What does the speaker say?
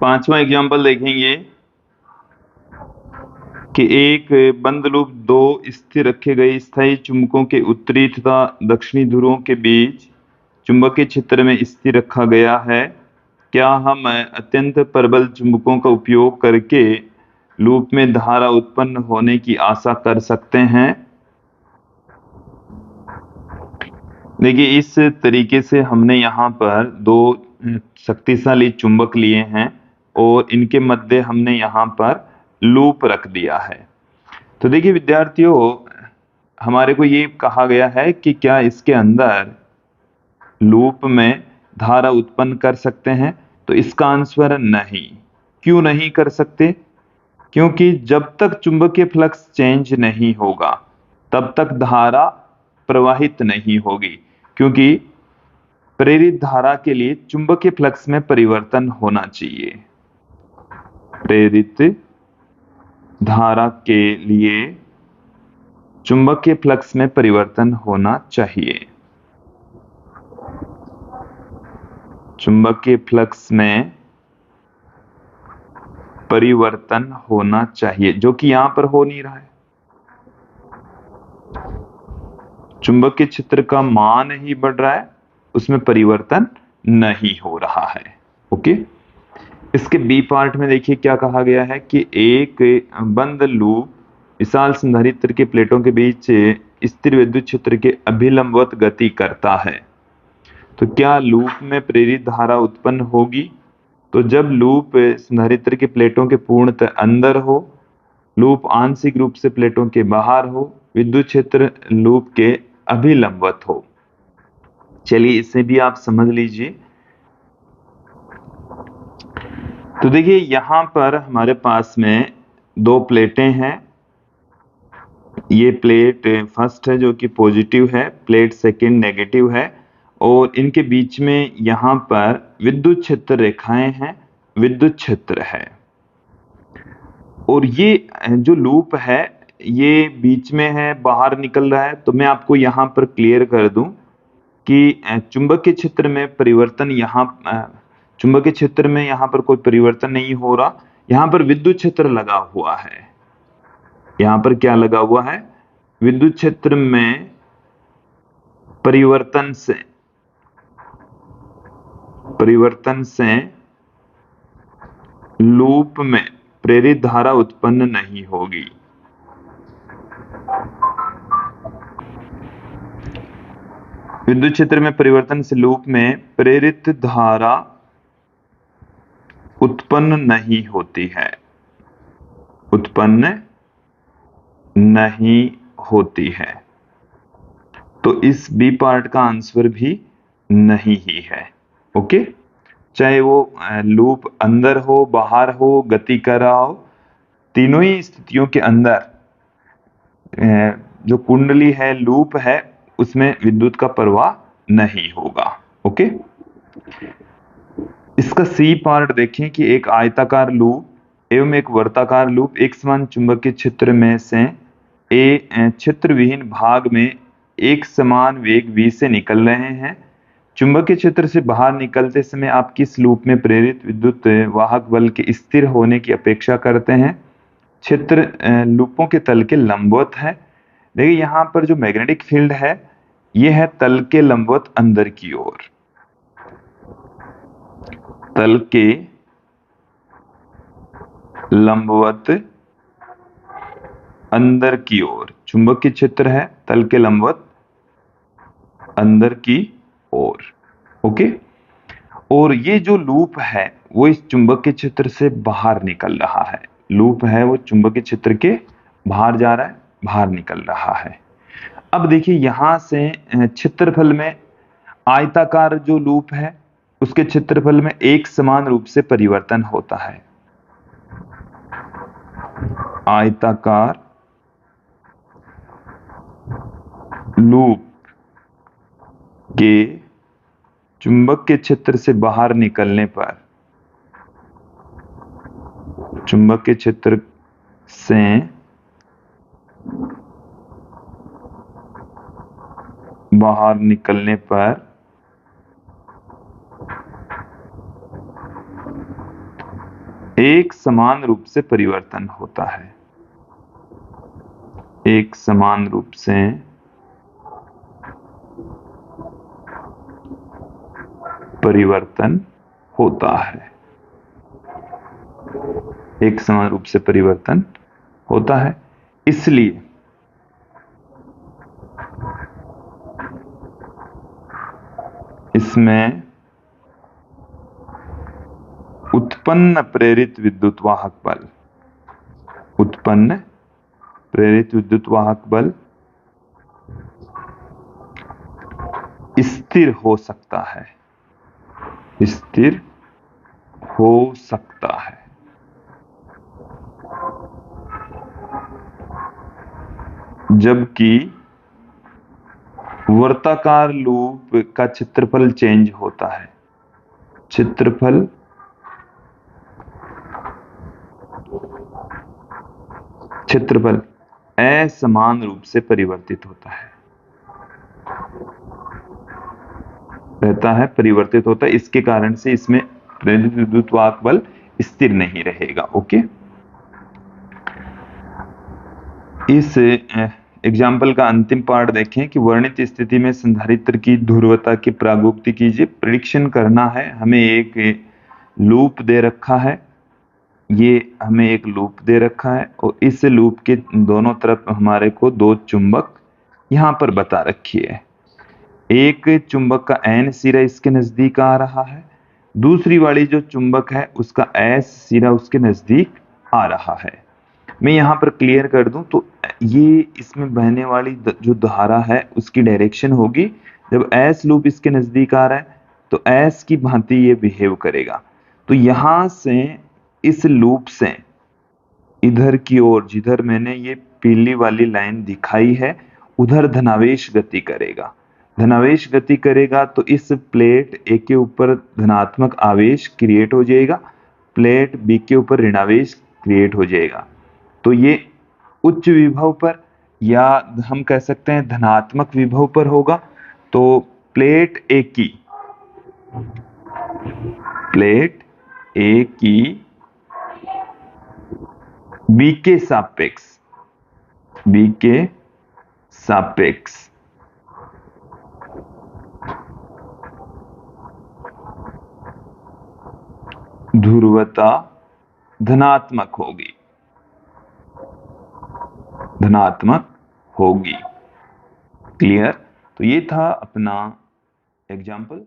पांचवा एग्जाम्पल देखेंगे कि एक बंद लूप दो स्थिर रखे गए स्थायी चुंबकों के उत्तरी तथा दक्षिणी ध्रुवों के बीच चुंबकीय क्षेत्र में स्थिर रखा गया है। क्या हम अत्यंत प्रबल चुंबकों का उपयोग करके लूप में धारा उत्पन्न होने की आशा कर सकते हैं? देखिए, इस तरीके से हमने यहाँ पर दो शक्तिशाली चुंबक लिए हैं और इनके मध्य हमने यहाँ पर लूप रख दिया है। तो देखिए विद्यार्थियों, हमारे को ये कहा गया है कि क्या इसके अंदर लूप में धारा उत्पन्न कर सकते हैं, तो इसका आंसर नहीं। क्यों नहीं कर सकते? क्योंकि जब तक चुंबकीय फ्लक्स चेंज नहीं होगा तब तक धारा प्रवाहित नहीं होगी, क्योंकि प्रेरित धारा के लिए चुंबकीय फ्लक्स में परिवर्तन होना चाहिए। प्रेरित धारा के लिए चुंबकीय फ्लक्स में परिवर्तन होना चाहिए। चुंबकीय फ्लक्स में परिवर्तन होना चाहिए, जो कि यहां पर हो नहीं रहा है। चुंबकीय क्षेत्र का मान ही बढ़ रहा है, उसमें परिवर्तन नहीं हो रहा है। ओके, इसके बी पार्ट में देखिए क्या कहा गया है कि एक बंद लूप विशाल संधारित्र के प्लेटों के बीच स्थिर विद्युत क्षेत्र के अभिलंबवत गति करता है। तो क्या लूप में प्रेरित धारा उत्पन्न होगी? तो जब लूप संधारित्र के प्लेटों के पूर्णतः अंदर हो, लूप आंशिक रूप से प्लेटों के बाहर हो, विद्युत क्षेत्र लूप के अभिलंबवत हो। चलिए इसे भी आप समझ लीजिए। तो देखिए यहां पर हमारे पास में दो प्लेटें हैं। ये प्लेट फर्स्ट है जो कि पॉजिटिव है, प्लेट सेकंड नेगेटिव है, और इनके बीच में यहां पर विद्युत क्षेत्र रेखाएं हैं, विद्युत क्षेत्र है। और ये जो लूप है ये बीच में है, बाहर निकल रहा है। तो मैं आपको यहां पर क्लियर कर दूं कि चुंबकीय क्षेत्र में परिवर्तन चुंबकीय क्षेत्र में यहां पर कोई परिवर्तन नहीं हो रहा। यहां पर विद्युत क्षेत्र लगा हुआ है। यहां पर क्या लगा हुआ है? विद्युत क्षेत्र में परिवर्तन से लूप में प्रेरित धारा उत्पन्न नहीं होगी। विद्युत क्षेत्र में परिवर्तन से लूप में प्रेरित धारा उत्पन्न नहीं होती है, उत्पन्न नहीं होती है। तो इस बी पार्ट का आंसर भी नहीं ही है। ओके, चाहे वो लूप अंदर हो, बाहर हो, गति कर रहा हो, तीनों ही स्थितियों के अंदर जो कुंडली है, लूप है, उसमें विद्युत का प्रवाह नहीं होगा। ओके, इसका सी पार्ट देखें कि एक आयताकार लूप एवं एक वर्ताकार लूप एक समान चुंबकीय क्षेत्र में से क्षेत्र विहीन भाग में एक समान वेग v से निकल रहे हैं। चुंबकीय क्षेत्र से बाहर निकलते समय आप किस लूप में प्रेरित विद्युत वाहक बल के स्थिर होने की अपेक्षा करते हैं? क्षेत्र लूपों के तल के लंबवत है। देखिए यहां पर जो मैग्नेटिक फील्ड है यह है तल के लंबवत अंदर की ओर, तल के लंबवत अंदर की ओर चुंबकीय क्षेत्र है, तल के लंबवत अंदर की ओर। ओके, और ये जो लूप है वो इस चुंबकीय क्षेत्र से बाहर निकल रहा है। लूप है वो चुंबकीय क्षेत्र के बाहर जा रहा है, बाहर निकल रहा है। अब देखिए यहां से क्षेत्रफल में आयताकार जो लूप है उसके क्षेत्रफल में एक समान रूप से परिवर्तन होता है। आयताकार लूप के चुंबकीय क्षेत्र से बाहर निकलने पर, चुंबकीय क्षेत्र से बाहर निकलने पर एक समान रूप से परिवर्तन होता है, एक समान रूप से परिवर्तन होता है, एक समान रूप से परिवर्तन होता है। इसलिए इसमें उत्पन्न प्रेरित विद्युत वाहक बल, उत्पन्न प्रेरित विद्युत वाहक बल स्थिर हो सकता है, स्थिर हो सकता है। जबकि वर्ताकार लूप का क्षेत्रफल चेंज होता है, क्षेत्रफल असमान रूप से परिवर्तित होता है, रहता है, परिवर्तित होता है। इसके कारण से इसमें प्रेरित विद्युत वाहक बल स्थिर नहीं रहेगा। ओके, इस एग्जाम्पल का अंतिम पार्ट देखें कि वर्णित स्थिति में संधारित्र की ध्रुवता की प्रागुक्ति कीजिए। प्रेडिक्शन करना है, हमें एक लूप दे रखा है, ये हमें एक लूप दे रखा है और इस लूप के दोनों तरफ हमारे को दो चुंबक यहां पर बता रखी है। एक चुंबक का N सिरा इसके नजदीक आ रहा है, दूसरी वाली जो चुंबक है उसका S सिरा उसके नजदीक आ रहा है। मैं यहां पर क्लियर कर दूं तो ये इसमें बहने वाली जो धारा है उसकी डायरेक्शन होगी, जब S लूप इसके नजदीक आ रहा है तो S की भांति ये बिहेव करेगा। तो यहां से इस लूप से इधर की ओर जिधर मैंने ये पीली वाली लाइन दिखाई है उधर धनावेश गति करेगा, धनावेश गति करेगा तो इस प्लेट ए के ऊपर धनात्मक आवेश क्रिएट हो जाएगा, प्लेट बी के ऊपर ऋणावेश क्रिएट हो जाएगा। तो ये उच्च विभव पर या हम कह सकते हैं धनात्मक विभव पर होगा। तो प्लेट ए की बी के सापेक्ष ध्रुवता धनात्मक होगी। क्लियर? तो ये था अपना एग्जाम्पल।